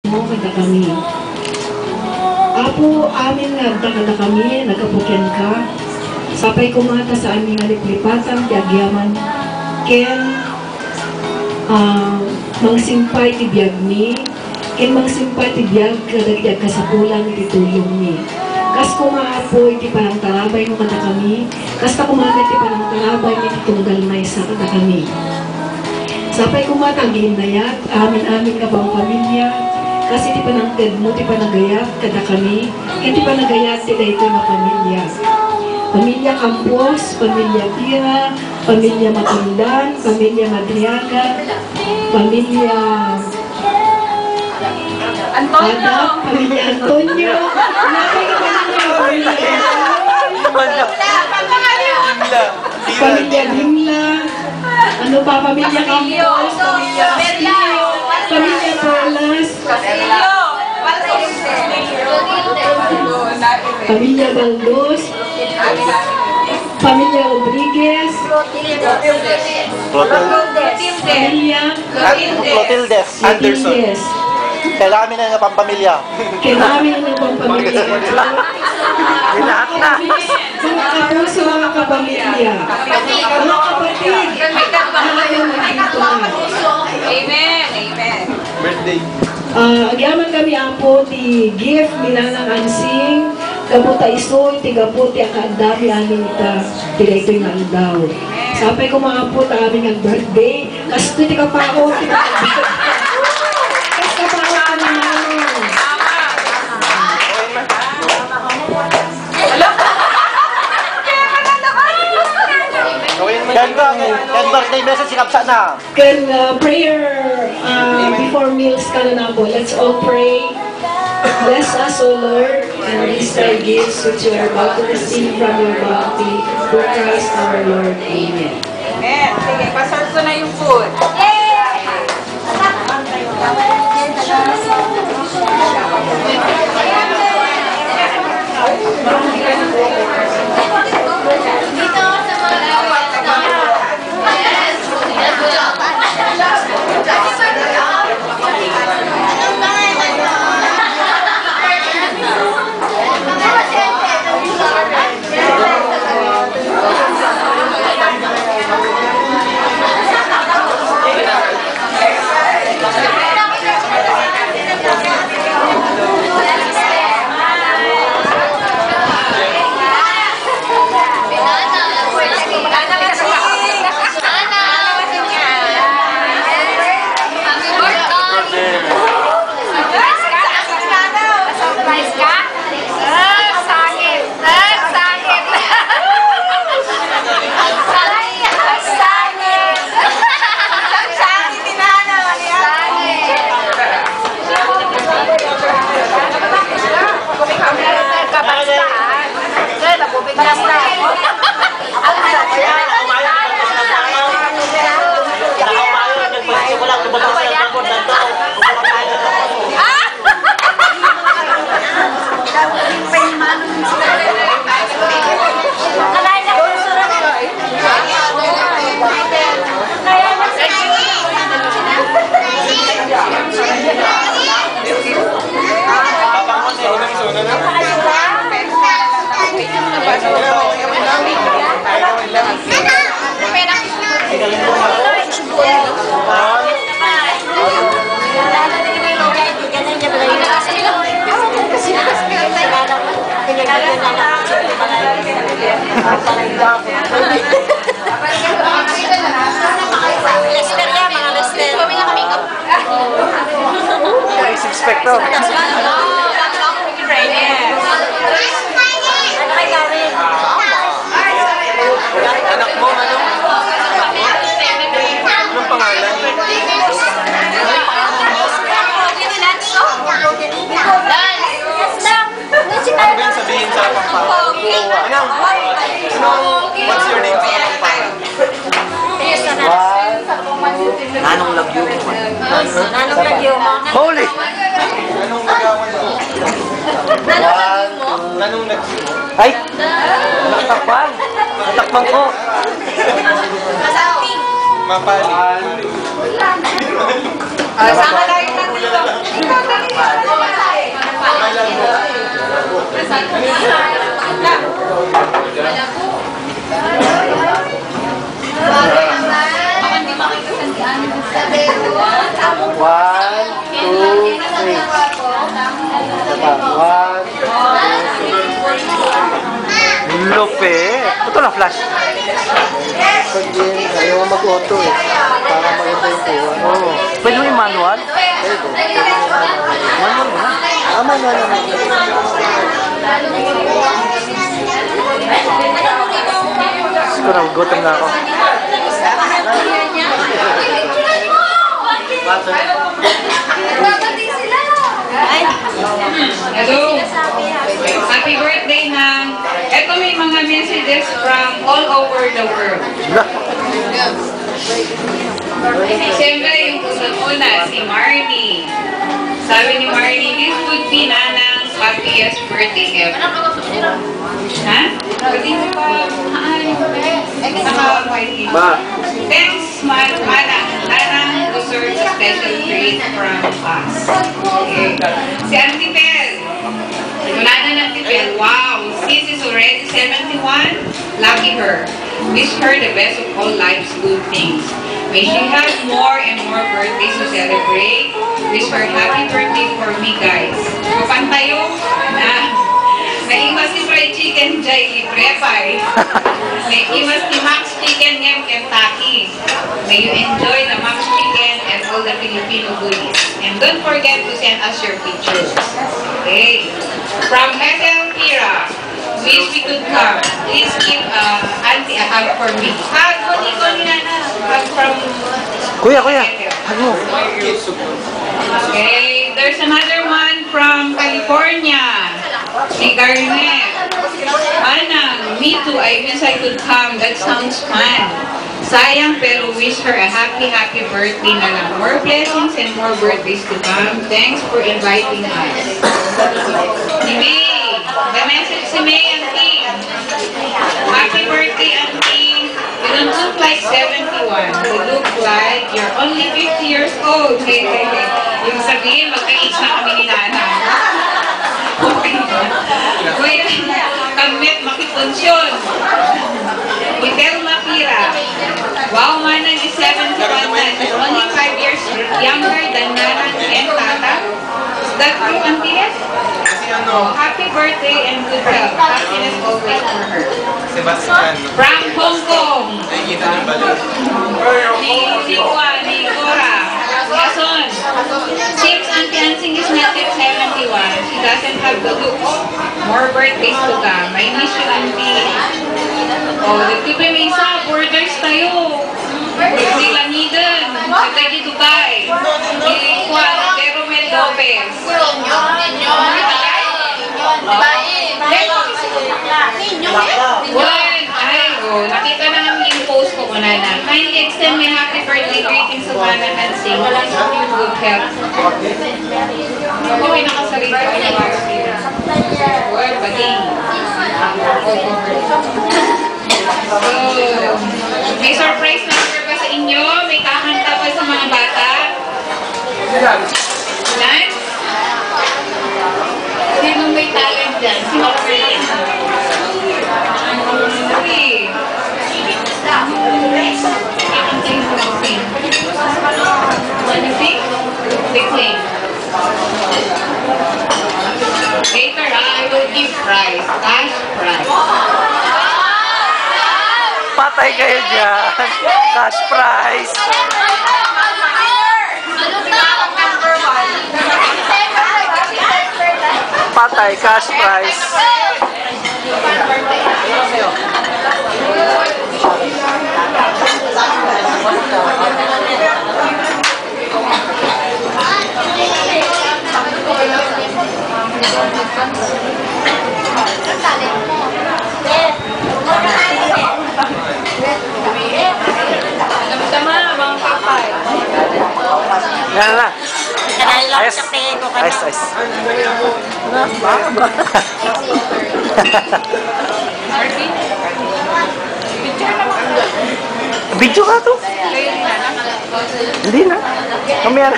mo kada kami. Apo, amin nga kada kami, nagkapukyan ka. Sapay kumata sa aming aliplipatan, tiagyaman. Ken, mangsimpay ti biyag ni. Ken mangsimpay ti biyag kadagdag kasapulan ti tulong ni. Kas kumaapo iti parang tarabay mo kada kami. Kas ta kumata ti parang tarabay ni ti tunggal na isa kada kami. Sapay kumata ang gihinayat, amin-amin ka bang pamilya. Kasi ti panangted mo, ti panagayat kada kami. Ken ti panagayat ti dayto na pamilya. Pamilya Campos, Pamilya Tira, Pamilya Matindan, Pamilya Madriaga, Pamilya Antonio! Pamilya Antonio. Pamilya Dimla. Ano pa? Pamilya Campos, Pamilya Castillo, Pamilya Palas, Pamilya Baldos, Pamilya Rodriguez, Pamilya Clotildes Anderson. Kailangan na nga pampamilya. Kailangan na pampamilya. Lahat na. Mga kapuso, mga kapamilya, mga kapatid, ayaw magdito na. Amen! Amen! Birthday. Agyaman kami po ti gift nila ng ansing, kaputa isoy, ti kaputi ang kaandami amin ita, tila ito'y nangdaw. Sapay ko mga po ta aming ang birthday, kasi ti kapao, ti kapao. Kasi kapao ka naman. Can birthday message sinapsa na. Can prayer before meals ka na po. Let's all pray. Bless us, O Lord, and these thy gifts which we are about to receive from your bounty. Through Christ our Lord. Amen. Amen! Sige, pasal ko na yung food. Inspector. Anak mo, ano? Anong pangalan? Ano ba yung sabihin sa Pampanga? Anong? What's your name sa Pampanga? Nanong lagyo mo. Nanong lagyo mo. Holy! Anong nagawan mo? Anong lagyo mo? Ay! Natakpan! Natakpan ko! Mapali. Sama lang natin ito. Diba? 1, 2, 3. Lupit. Ito na, flash. Pag din, ayaw mo mag-auto eh. Para maganda yung kuha. Oo. Pwede mo yung manual? Pwede. Manual mo na. Tama na naman. Siguro, gutom na ako. Hello. Happy birthday ng... Ito may mga messages from all over the world. Siyempre, yung unang-una, si Marnie. Sabi ni Marnie, this would be Nanang's happiest birthday ever. Ha? Pwede mo pa naka-white. Thanks, Manang. Nanang deserves a special treat from us. Okay. Si Auntie Bell. Wala na ng Tibel. Wow! Sis is already 71. Lucky her. Wish her the best of all life's good things. May she have more and more birthdays to celebrate. Wish her happy birthday for me, guys. Mapantayo na. Naiwas si fried chicken dyan, libre pa eh. May iwas si Max Chicken ng Kentucky. May you enjoy the Max Chicken and all the Filipino goodies. And don't forget to send us your pictures. Okay. From Ethel Kira, wish we could come. Please give Auntie a hug for me. Hug mo, Nico, ni Nana. Hug from Kuya. Ethel. Hag mo. Okay, there's another one from California. Si Garnet. Anang, me too, I wish I could come. That sounds fun. Sayang, pero wish her a happy birthday na lang. More blessings and more birthdays to come. Thanks for inviting us. Si May. The message si May, Auntie. Happy birthday, Auntie. You don't look like 71. You look like you're only 50 years old. Hey. Yung sabihin, magka-age na kami ni Nana. Okay. Kuya, kamit makiponsyon. Hotel Makira. Wow, Manang is 71 na. She's only 5 years younger than Nanang and Tata. Is that true, Auntie? Oh, happy birthday and good health. Happiness always for her. Sebastian. From Hong Kong. Nakikita niyo ba? Ni Cora. Yason. Since Auntie Ansing is not yet 71, she doesn't have the looks. More birthdays to come. I miss you, Auntie. Oh, dito may isa. Borders tayo. Si Laniden. Sa di Dubai. Si Juan Jeromel Lopez. Juan, ay, oh, nakita na namin yung post ko na. Kindly extend my happy birthday greetings to Manang Ansing. Please hope you good health. Ako may nakasalita ko na para sila. Well, baging. So, may surprise number pa sa inyo. May kakanta pa sa mga bata. Lan? Sinong may talent dyan? Si Maureen. Okay. Wanna sing? Sing. Later, I will give prize. Cash prize. Patay kayo dyan. Cash prize. Patay, cash prize. Yan na. Ayos. Ayos. Video ka to? Hindi na. Kami yan.